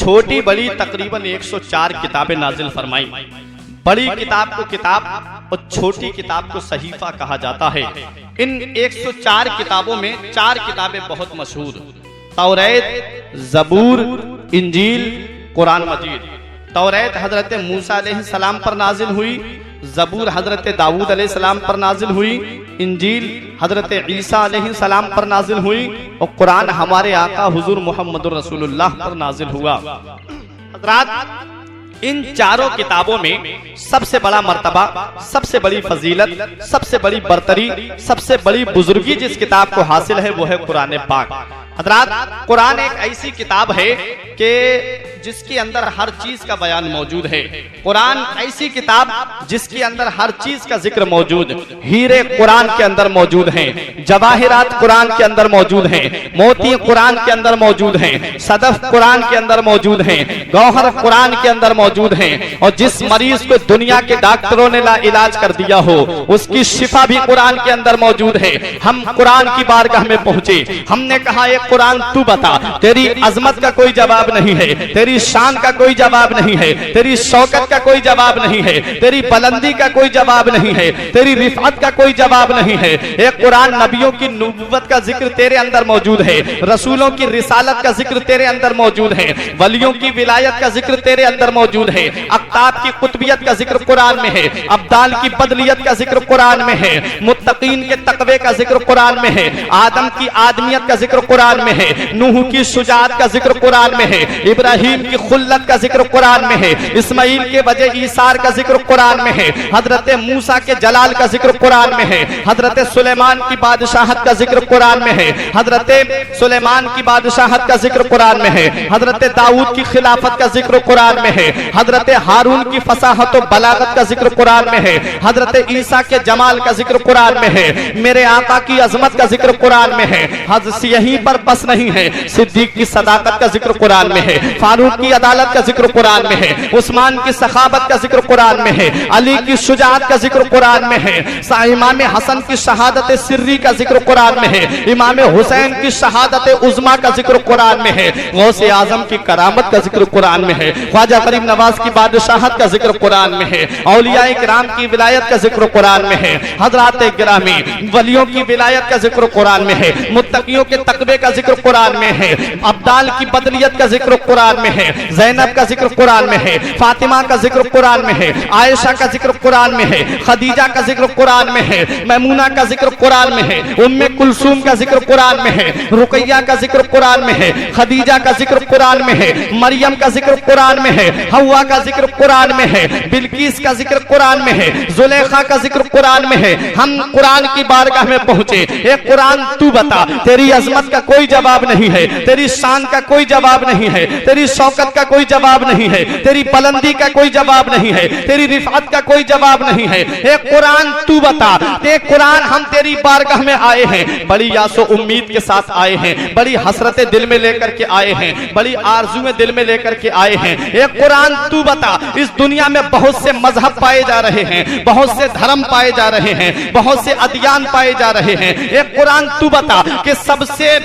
छोटी बड़ी तकरीबन 104 किताबें नाजिल फरमाई। बड़ी किताब को किताब और छोटी किताब को सहीफा कहा जाता है। इन 104 किताबों में 4 किताबें बहुत मशहूर, तौरात, ज़बूर, इंजील, कुरान मजीद। तौरात हजरत मूसा अलैहिस्सलाम पर नाजिल हुई, ज़बूर हजरत दाऊद अलैहिस्सलाम पर नाजिल हुई, इंजील हजरत ईसा अलैहिस्सलाम पर नाजिल हुई और कुरान हमारे आका हुजूर मोहम्मदुर रसूलुल्लाह पर नाजिल हुआ। हजरात, इन चारों किताबों में सबसे बड़ा मर्तबा, सबसे बड़ी फजीलत, सबसे बड़ी बरतरी, सबसे बड़ी बुजुर्गी जिस किताब को हासिल है वो है कुरान पाक। हजरात, कुरान एक ऐसी किताब है कि जिसके अंदर हर चीज का बयान मौजूद है। कुरान ऐसी किताब जिसके अंदर हर चीज का जिक्र मौजूद, हीरे कुरान के अंदर मौजूद हैं, जवाहिरात कुरान के अंदर मौजूद हैं, मोती कुरान के अंदर मौजूद हैं, सदफ कुरान के अंदर मौजूद हैं, गौहर कुरान के अंदर मौजूद हैं। और जिस मरीज को दुनिया के डॉक्टरों ने इलाज कर दिया हो उसकी शिफा भी कुरान के अंदर मौजूद है। हम कुरान की बारगाह में पहुंचे, हमने कहा एक कुरान तू बता, तेरी अजमत का कोई जवाब नहीं है, तेरी शान का कोई जवाब नहीं है, तेरी शौकत का कोई जवाब नहीं है, तेरी बुलंदी का कोई जवाब नहीं है, तेरी रिफात का कोई जवाब नहीं है। एक कुरान नबियों की नबूवत का जिक्र तेरे अंदर मौजूद है, रसूलों की रिसालत का जिक्र तेरे अंदर मौजूद है, वलियों की विलायत का जिक्र तेरे अंदर मौजूद है, अख्ताब की कुतबियत का जिक्र कुरान में है, अब्दाल की बदलियत का जिक्र कुरान में है, मुत्तकीन के तकवे का जिक्र कुरान में है, आदम की आदमियत का जिक्र कुरान में है, नूह की शुजाअत का जिक्र कुरान में है, इब्राहिम की खुल्लत का जिक्र कुरान में है, इस्माइल के वजह ईसार का जिक्र कुरान में है, हजरत मूसा के जलाल का जिक्र कुरान में है, हजरत सुलेमान की बादशाहत का जिक्र कुरान में है, हजरत सुलेमान की बादशाहत का जिक्र कुरान में है, हजरत दाऊद की खिलाफत का जिक्र कुरान में है, हजरत हारून की फसाहत और बलागत का जिक्र कुरान में है, हजरत ईसा के जमाल का जिक्र कुरान में है, मेरे आका की अजमत का जिक्र कुरान में है। यहीं पर बस नहीं है, सिद्दीक की सदाकत का जिक्र कुरान में है, फारूक की अदालत का जिक्र कुरान में है, उस्मान की सखाबत का जिक्र कुरान में है, अली की शुजाअत का जिक्र कुरान में है, इमाम हसन की शहादत सिर्री का जिक्र कुरान में है, इमाम हुसैन की शहादत उज़्मा का जिक्र कुरान में है, गौसे आजम की करामत का जिक्र कुरान में है, ख्वाजा गरीब नवाज की बादशाहत का जिक्र कुरान में है, औलिया किराम की विलायत का जिक्र कुरान में है, हजरात गिरामी वलियों की विलायत का जिक्र कुरान में है, मुत्तकियों के तकवे का जिक्र कुरान में है, अब्दाल की बदलियत का जिक्र कुरान में है, ज़ैनब का जिक्र कुरान में है, फातिमा का जिक्र कुरान में है, आयशा का जिक्र कुरान में है, खदीजा का जिक्र कुरान में है, मैमूना का जिक्र कुरान में है, उम्मे कुलसूम का जिक्र कुरान में है, रुकैया का जिक्र कुरान में है, खदीजा का जिक्र कुरान में है, मरियम का जिक्र कुरान में है, हव्वा का जिक्र कुरान में है, बिल्किस का जिक्र कुरान में है, जुलेखा का जिक्र कुरान में है। हम कुरान की बारगाह में पहुंचे, एक कुरान तू बता, तेरी अजमत का कोई जवाब नहीं है, तेरी शान का कोई जवाब नहीं है, तेरी शौकत का कोई जवाब नहीं है, तेरी बुलंदी का कोई जवाब नहीं है, तेरी रिफात का कोई जवाब नहीं है। एक कुरान तू बता, एक कुरान हम तेरी बारगाह में आए हैं, बड़ी यासो उम्मीद के साथ आए हैं, बड़ी हसरतें दिल में लेकर के आए हैं, बड़ी आरजुएं दिल में लेकर के आए हैं। एक कुरान तू बता, इस दुनिया में बहुत से मजहब पाए जा रहे हैं, बहुत से धर्म पाए जा रहे हैं, बहुत से अदियान पाए जा रहे हैं। एक कुरान तू बता कि सबसे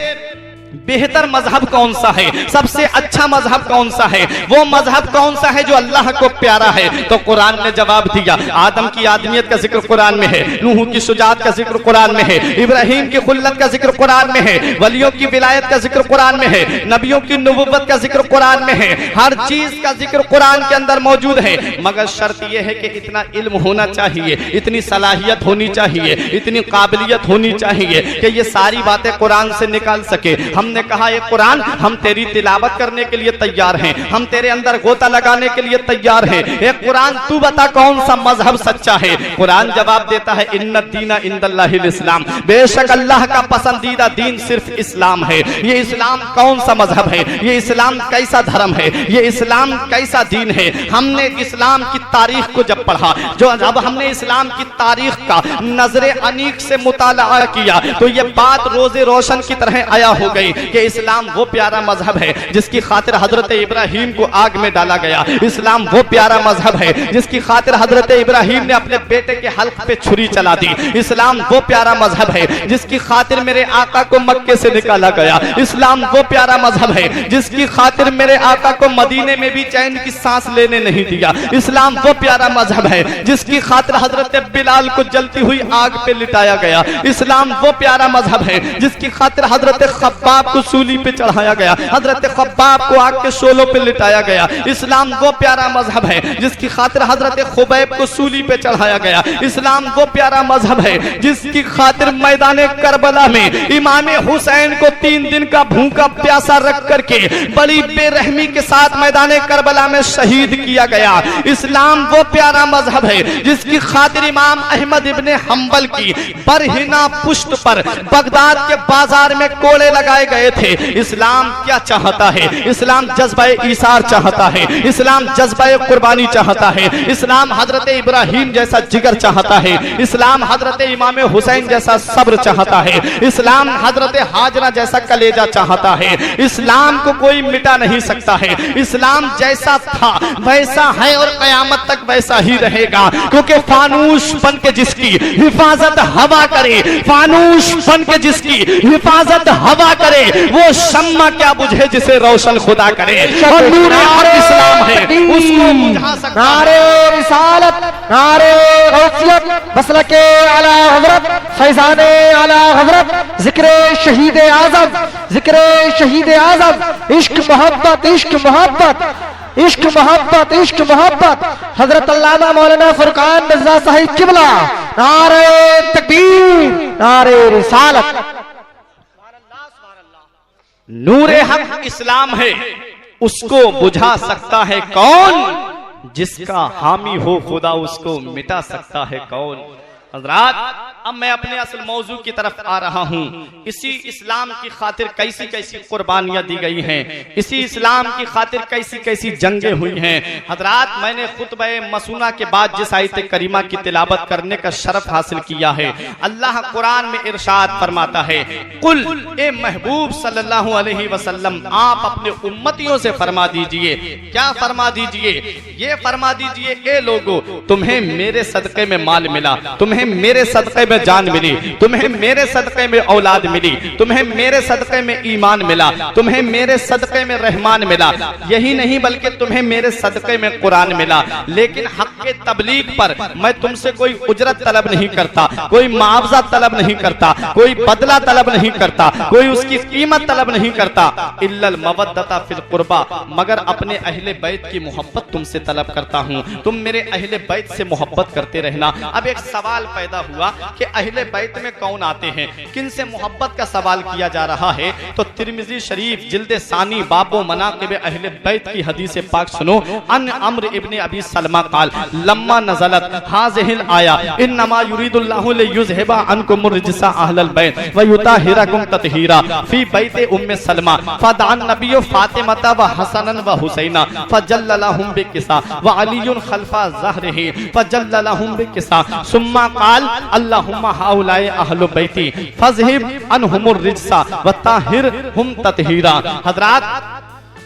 बेहतर मजहब कौन सा है, सबसे अच्छा मजहब कौन सा है, वो मजहब कौन सा है जो अल्लाह को प्यारा है। तो कुरान ने जवाब दिया, आदम की आदमियत का जिक्र कुरान में है, नूह की शुजाअत का जिक्र कुरान में है, इब्राहिम की खुल्लत का जिक्र कुरान में है, वलियों की विलायत का जिक्र कुरान में है, नबियों की नबूवत का जिक्र कुरान में है। हर चीज का जिक्र कुरान के अंदर मौजूद है, मगर शर्त यह है कि इतना इल्म होना चाहिए, इतनी सलाहियत होनी चाहिए, इतनी काबिलियत होनी चाहिए कि ये सारी बातें कुरान से निकाल सके। हमने कहा ये कुरान हम तेरी तिलावत करने के लिए तैयार हैं, हम तेरे अंदर गोता लगाने के लिए तैयार हैं। एक कुरान तू बता कौन सा मजहब सच्चा है। कुरान जवाब देता है इन्ना दीना इंदल्लाहिल इस्लाम, बेशक अल्लाह का पसंदीदा दीन सिर्फ इस्लाम है। ये इस्लाम कौन सा मजहब है, ये इस्लाम कैसा धर्म है, ये इस्लाम कैसा दीन है। हमने इस्लाम की तारीख को जब पढ़ा, जो जब हमने इस्लाम की तारीख का नजरे अनीक से मुताला किया तो ये बात रोजे रोशन की तरह आया हो गई कि इस्लाम वो प्यारा मजहब है जिसकी खातिर हजरत इब्राहिम को आग में डाला गया। इस्लाम वो प्यारा मजहब है जिसकी खातिर हजरत इब्राहिम ने अपने बेटे के हल्क पे छुरी चला दी। इस्लाम वो प्यारा मजहब है जिसकी खातिर मेरे आका को मक्के से निकाला गया। इस्लाम वो प्यारा मजहब है जिसकी खातिर मेरे आका को मदीने में भी चैन की सांस लेने नहीं दिया। इस्लाम वो प्यारा मजहब है जिसकी खातिर हजरत बिलाल को जलती हुई आग पे लिटाया गया। इस्लाम वो प्यारा मजहब है जिसकी खातिर हजरत खब्बाब को सूली पे चढ़ाया गया, हजरत खब्बाब को आग के शोलों पे लिटाया गया। इस्लाम वो प्यारा मजहब है जिसकी खातिर हजरत खुबैब को सूली पे चढ़ाया गया। इस्लाम वो प्यारा मजहब है जिसकी खातिर मैदान करबला में इमाम हुसैन को 3 दिन का भूखा प्यासा रख करके बड़ी बेरहमी के साथ मैदान करबला में शहीद किया गया। इस्लाम वो प्यारा मजहब है जिसकी खातिर इमाम अहमद इब्ने हंबल की बरहिना पुष्ट पर बगदाद के बाजार में कोड़े लगाए गए थे। इस्लाम क्या चाहता है? इस्लाम जज्बा ईसार चाहता है। इस्लाम जज्बा कुर्बानी चाहता है। इस्लाम हजरत इब्राहिम जैसा जिगर चाहता है। इस्लाम हजरत इमाम हुसैन जैसा सब्र चाहता है। इस्लाम हजरत हाजरा जैसा कलेजा चाहता है। इस्लाम को कोई मिटा नहीं सकता है। इस्लाम जैसा था वैसा है और कयामत तक वैसा ही रहेगा, क्योंकि फानूस बन के जिसकी हिफाजत हवा करे, फानूस बन के जिसकी हिफाजत हवा करे, वो शम्मा क्या बुझे जिसे रोशन खुदा करे। और नूर हक इस्लाम है, उसको बुझा सकता है। नारे रिसालत, नारे गौसियत, मसलके आला हजरत, फैजाने आला हजरत, जिक्रे शहीद आजम, जिक्रे शहीद आजम, इश्क मोहब्बत, इश्क मोहब्बत, इश्क मोहब्बत, इश्क मोहब्बत, हजरत अल्लामा मौलाना फुरकान मिर्जा साहिब किबला, नारे तकबीर, नारे रिसालत। नूरे हक इस्लाम है, उसको बुझा सकता है कौन? जिसका हामी हो खुदा उसको मिटा सकता है कौन? हज़रात, अब मैं अपने असल मौजू की तरफ आ रहा हूँ। इसी इस्लाम की खातिर कैसी कैसी कुर्बानियां दी गई हैं, इसी इस्लाम की खातिर कैसी कैसी जंगें हुई हैं। हज़रात, मैंने खुतबा मसूना के बाद जिस आयत करीमा की तिलावत करने का शरफ हासिल किया है, अल्लाह कुरान में इरशाद फरमाता है, कुल ए महबूब सल्लल्लाहु अलैहि वसल्लम, आप अपने उम्मतियों से फरमा दीजिए। क्या फरमा दीजिए? ये फरमा दीजिए, ए लोगों, तुम्हें मेरे सदक़े में माल मिला, तुम्हें मेरे सदक़े में जान मिली, तुम्हें मेरे सदक़े में औलाद मिली, तुम्हें मेरे सदक़े में ईमान मिला, तुम्हें मेरे सदक़े में रहमान मिला। यही नहीं बल्कि तुम्हें मेरे सदक़े में कुरान मिला। लेकिन हक़ के तबलीग पर मैं तुमसे कोई उजरत तलब नहीं करता, कोई मुआवजा तलब नहीं करता, कोई बदला तलब नहीं करता, कोई उसकी कीमत तलब नहीं करता। इल्लल मवद्दता फिल कुर्बा, मगर अपने अहले बैत की मोहब्बत तुमसे तलब करता हूँ। तुम मेरे अहले बैत से मोहब्बत करते रहना। अब एक सवाल पैदा हुआ कि अहले बैत में कौन आते हैं, किन से मोहब्बत का सवाल किया जा रहा है। तो तिरमिजी शरीफ जिल्द सानी बाबो मनाक़िब अहले बैत की हदीस पाक सुनो। अन अम्र इब्ने अबी सलमा क़ाल लम्मा नज़लत हाज़िहिल आया इन्नमा युरीदुल्लाहु लियुज़हिबा अन्कुम रिज्सा अहलल बैत व युताहिरकुम तत्हीरा फी बैत उम्मे सलमा फदअन नबिय्यु फातिमता व हसनन व हुसैना फजल्ललहुम बिकिसा व अलीयुन खल्फा ज़हरिही फजल्ललहुम बिकिसा सुम्मा क़ाल अल्लाहुम्मा हाउलाए अहलु बैती फज़हिब अनहुमुर रिज्सा व ताहिरहुम तत्हीरा। हज़रात,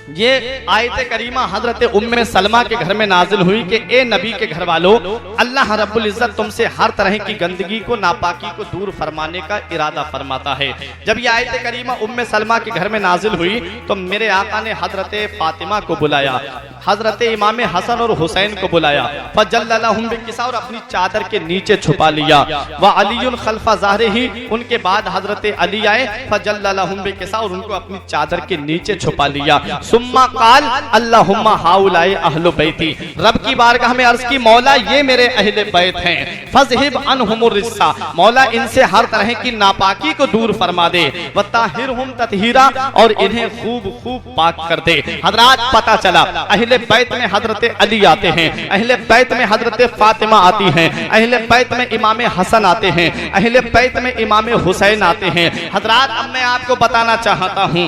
ये आयत करीमा हजरत उम्मे सलमा के घर में नाजिल हुई कि ए नबी के घर वालों, अल्लाह रब्बुल इज्जत तुमसे हर तरह की गंदगी को, नापाकी को दूर फरमाने का इरादा फरमाता है। जब ये आयत करीमा उम्मे सलमा के घर में नाजिल हुई तो मेरे आका ने हजरत फातिमा को बुलाया, हजरत इमाम हसन और हुसैन को बुलाया, फजल्ललहुम बिकिसा, और अपनी चादर के नीचे छुपा लिया। व अलीयुन खल्फा ज़हरिही, उनके बाद हजरत अली आए, फजल्ललहुम बिकिसा, और उनको अपनी चादर के नीचे छुपा लिया। सुम्मा क़ाल अल्लाहुम्मा हाउलाए अहलु बैती, रब की बारगाह में अर्ज की, मौला ये मेरे अहले बैत हैं। फज़हिब अनहुमुर रिज्सा, मौला इनसे हर तरह की नापाकी को दूर फरमा दे। व ताहिरहुम तत्हीरा, और इन्हें खूब खूब पाक कर दे। हज़रात, पता चला अहले अहले बैत में हजरत अली आते हैं, अहले बैत में हजरत फातिमा आती हैं, अहले बैत में इमाम हसन आते हैं, अहले बैत में इमाम हुसैन आते हैं। हजरात, अब मैं आपको बताना चाहता हूँ,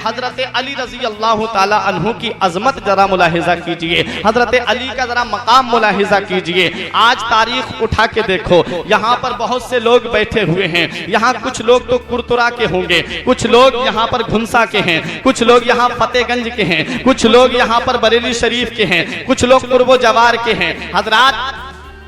हजरत अली रजी अल्लाह ताला अन्हु की अजमत जरा मुलाहिजा कीजिए, हजरत अली का जरा मकाम मुलाहिजा कीजिए। आज तारीख उठा के देखो, यहाँ पर बहुत से लोग बैठे हुए हैं, यहाँ कुछ लोग तो कुरतुरा के होंगे, कुछ लोग यहाँ पर घुंसा के हैं, कुछ लोग यहाँ फतेहगंज के हैं, कुछ लोग यहाँ पर बरेली शरीफ के हैं, कुछ लोग कुर्बो जवार के हैं। हजरात,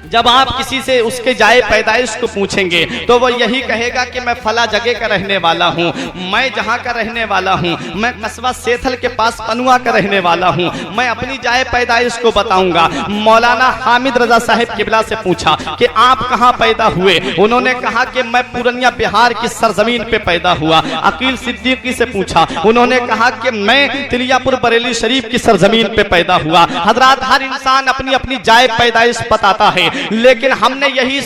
जब आप किसी से उसके जाए पैदाइश को पूछेंगे तो वो यही कहेगा कि मैं फला जगह का रहने वाला हूँ, मैं जहाँ का रहने वाला हूँ, मैं कस्बा सेथल के पास पनुआ का रहने वाला हूँ, मैं अपनी जाए पैदाइश को बताऊंगा। मौलाना हामिद रजा साहिब किबला से पूछा कि आप कहाँ पैदा हुए, उन्होंने कहा कि मैं पूर्णिया बिहार की सरजमीन पे पैदा हुआ। अकील सिद्दीकी से पूछा, उन्होंने कहा कि मैं तिलियापुर बरेली शरीफ की सरजमीन पे पैदा हुआ। हजरात, हर इंसान अपनी अपनी जाए पैदाइश बताता है, लेकिन हमने यही